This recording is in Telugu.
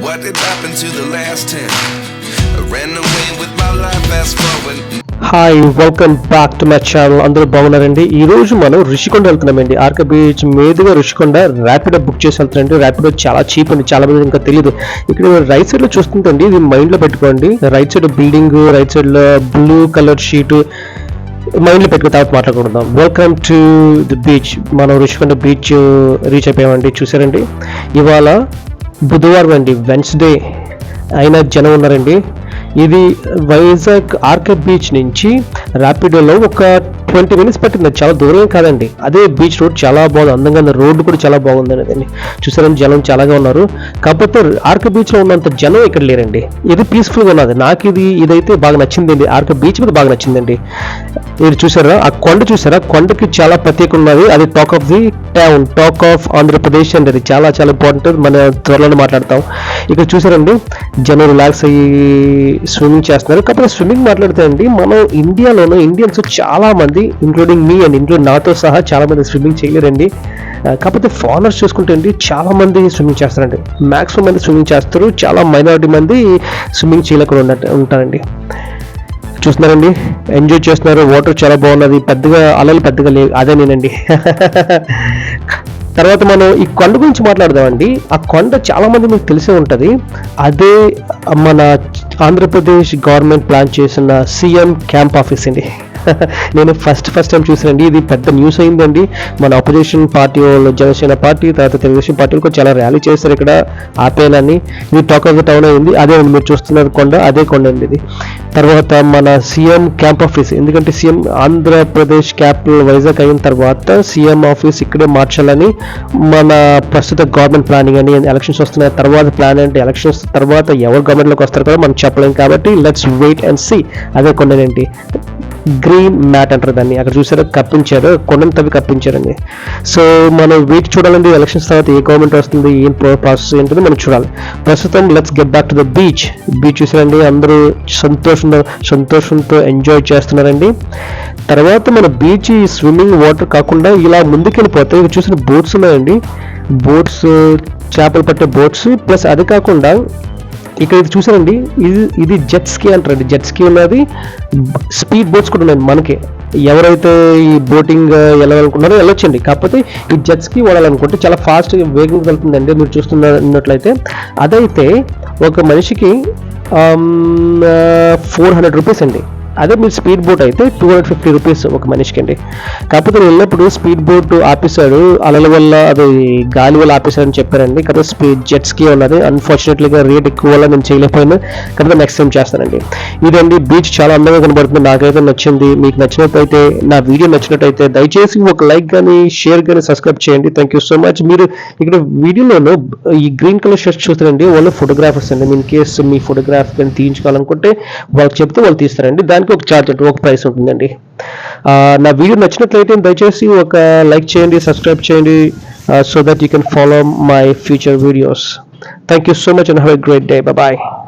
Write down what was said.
what did happen to the last 10? I ran away with my life, fast forward. Hi, welcome back to my channel. అందరూ బాగున్నారండి. ఈ రోజు మనం ఋషికొండ వెళ్తున్నామండి. ఆర్కే బీచ్ మీదుగా ఋషికొండ ర్యాపిడో బుక్ చేసి వెళ్తారండి. ర్యాపిడో చాలా చీప్ అండి, చాలా మంది ఇంకా తెలియదు. ఇక్కడ రైట్ సైడ్ లో చూస్తుంటండి, ఇది మైండ్ లో పెట్టుకోండి. Right side building, right side లో బ్లూ కలర్ షీట్ మైండ్ లో పెట్టుకున్న తర్వాత మాట్లాడుకుందాం. Welcome to the beach. మనం ఋషికొండ బీచ్ రీచ్ అయిపోయామండి. చూసారండి, ఇవాళ బుధవారం అండి, వెన్స్డే అయినా జనం ఉన్నారండి. ఇది వైజాగ్ ఆర్కే బీచ్ నుంచి ర్యాపిడోలో ఒక 20 minutes పట్టింది. చాలా దూరం కాదండి. అదే బీచ్ రోడ్ చాలా బాగుంది, అందంగా ఉంది. రోడ్డు కూడా చాలా బాగుంది అనేది చూసారండి. జనం చాలాగా ఉన్నారు. కాకపోతే ఆర్కే బీచ్లో ఉన్నంత జనం ఇక్కడ లేరండి. ఇది పీస్ఫుల్గా ఉన్నది. నాకు ఇదైతే బాగా నచ్చిందండి. ఆర్కే బీచ్ మీద బాగా నచ్చిందండి. మీరు చూసారా, ఆ కొండ చూసారా, కొండకి చాలా ప్రత్యేకత ఉన్నది. అది talk of the town, talk of Andhra Pradesh అండి. అది చాలా చాలా ఇంపార్టెంట్. మన త్వరలోనే మాట్లాడతాం. ఇక్కడ చూసారండి, జనం రిలాక్స్ అయ్యి స్విమ్మింగ్ చేస్తున్నారు. కాకపోతే స్విమ్మింగ్ మాట్లాడితే అండి, మనం ఇండియాలోనూ ఇండియన్స్ చాలా మంది, ఇంక్లూడింగ్ మీ అండ్ ఇంక్లూడ్ నాతో సహా చాలా మంది స్విమ్మింగ్ చేయలేరండి. కాకపోతే ఫారినర్స్ చూసుకుంటే అండి, చాలా మంది స్విమ్మింగ్ చేస్తారండి. మ్యాక్సిమం మంది స్విమ్మింగ్ చేస్తారు. చాలా మైనారిటీ మంది స్విమ్మింగ్ చేయలేకుండా ఉంటారండి. చూస్తున్నారండి, ఎంజాయ్ చేస్తున్నారు. వాటర్ చాలా బాగున్నది, పెద్దగా అలలు పెద్దగా లేవు. అదే నేనండి. తర్వాత మనం ఈ కొండ గురించి మాట్లాడదామండి. ఆ కొండ చాలా మంది మీకు తెలిసే ఉంటుంది. అదే మన ఆంధ్రప్రదేశ్ గవర్నమెంట్ ప్లాన్ చేసిన సీఎం క్యాంప్ ఆఫీస్ అండి. నేను ఫస్ట్ టైం చూసానండి. ఇది పెద్ద న్యూస్ అయిందండి. మన అపోజిషన్ పార్టీ వాళ్ళు, జనసేన పార్టీ, తర్వాత తెలుగుదేశం పార్టీలు కూడా చాలా ర్యాలీ చేస్తారు ఇక్కడ ఆపేయాలని. ఇది టాక్ ఆఫ్ ద టౌన్ అయింది. అదే మీరు చూస్తున్నారు కొండ, అదే కొండ అండి ఇది. తర్వాత మన సీఎం క్యాంప్ ఆఫీస్, ఎందుకంటే సీఎం ఆంధ్రప్రదేశ్ క్యాపిటల్ వైజాగ్ అయిన తర్వాత సీఎం ఆఫీస్ ఇక్కడే మార్చాలని మన ప్రస్తుత గవర్నమెంట్ ప్లానింగ్ అని. ఎలక్షన్స్ వస్తున్న తర్వాత ప్లాన్ అంటే ఎలక్షన్స్ తర్వాత ఎవరు గవర్నమెంట్లోకి వస్తారు కూడా మనం చెప్పలేం. కాబట్టి లెట్స్ వెయిట్ అండ్ సీ. అదే కొండనేంటి, గ్రీన్ మ్యాట్ అంటారు దాన్ని. అక్కడ చూసారో కప్పించారు, కొండను తవ్వి కప్పించారండి. సో మనం వెయిట్ చూడాలండి. ఎలక్షన్స్ తర్వాత ఏ గవర్నమెంట్ వస్తుంది, ఏం ప్రాసెస్ ఏంటో మనం చూడాలి. ప్రస్తుతం let's get back to the beach. Beach చూసారండి, అందరూ సంతోషంతో ఎంజాయ్ చేస్తున్నారండి. తర్వాత మన బీచ్ స్విమ్మింగ్ వాటర్ కాకుండా ఇలా ముందుకెళ్ళిపోతే ఇక్కడ చూసిన బోట్స్ ఉన్నాయండి. బోట్స్, చేపలు పట్టే బోట్స్, ప్లస్ అది కాకుండా ఇక్కడ ఇది చూసారండి, ఇది జెట్ స్కీ అంటారండి. జెట్ స్కీ ఉన్నది, స్పీడ్ బోట్స్ కూడా ఉన్నాయి. మనకి ఎవరైతే ఈ బోటింగ్ వెళ్ళాలనుకున్నారో వెళ్ళొచ్చండి. కాకపోతే ఈ జెట్ స్కీ వాడాలనుకుంటే చాలా ఫాస్ట్గా వేగంగా వెళ్తుందండి. మీరు చూస్తున్నట్లయితే అదైతే ఒక మనిషికి 400 రూపీస్ అండి. అదే మీరు స్పీడ్ బోట్ అయితే 250 రూపీస్ ఒక మనిషికి అండి. కాకపోతే నేను వెళ్ళినప్పుడు స్పీడ్ బోట్ ఆపేశాడు, అలల వల్ల, అది గాలి వల్ల ఆపేశాడని చెప్పారండి. కాకపోతే జెట్ స్కీ ఉన్నది. అన్ఫార్చునేట్లీగా రేట్ ఎక్కువ వల్ల నేను చేయలేకపోయాను. కాకపోతే నెక్స్ట్ టైం చేస్తానండి. ఇదండి బీచ్, చాలా అందంగా కనబడుతుంది. నాకైతే నచ్చింది. మీకు నచ్చినట్టయితే, నా వీడియో నచ్చినట్టయితే దయచేసి ఒక లైక్ కానీ, షేర్ కానీ, సబ్స్క్రైబ్ చేయండి. Thank you so much. మీరు ఇక్కడ వీడియోలోనూ ఈ గ్రీన్ కలర్ షర్ట్ చూస్తారండి, వాళ్ళు ఫోటోగ్రాఫర్స్ అండి. ఇన్ కేసు మీ ఫోటోగ్రాఫ్ కానీ తీయించుకోవాలనుకుంటే వాళ్ళకి చెప్తే వాళ్ళు తీస్తారండి. దానికి ఒక ఛార్జ్ అంటే ఒక ప్రైస్ ఉంటుందండి. నా వీడియో నచ్చినట్లయితే దయచేసి ఒక లైక్ చేయండి, సబ్స్క్రైబ్ చేయండి, so that you can follow my future videos. Thank you so much and have a great day. Bye bye.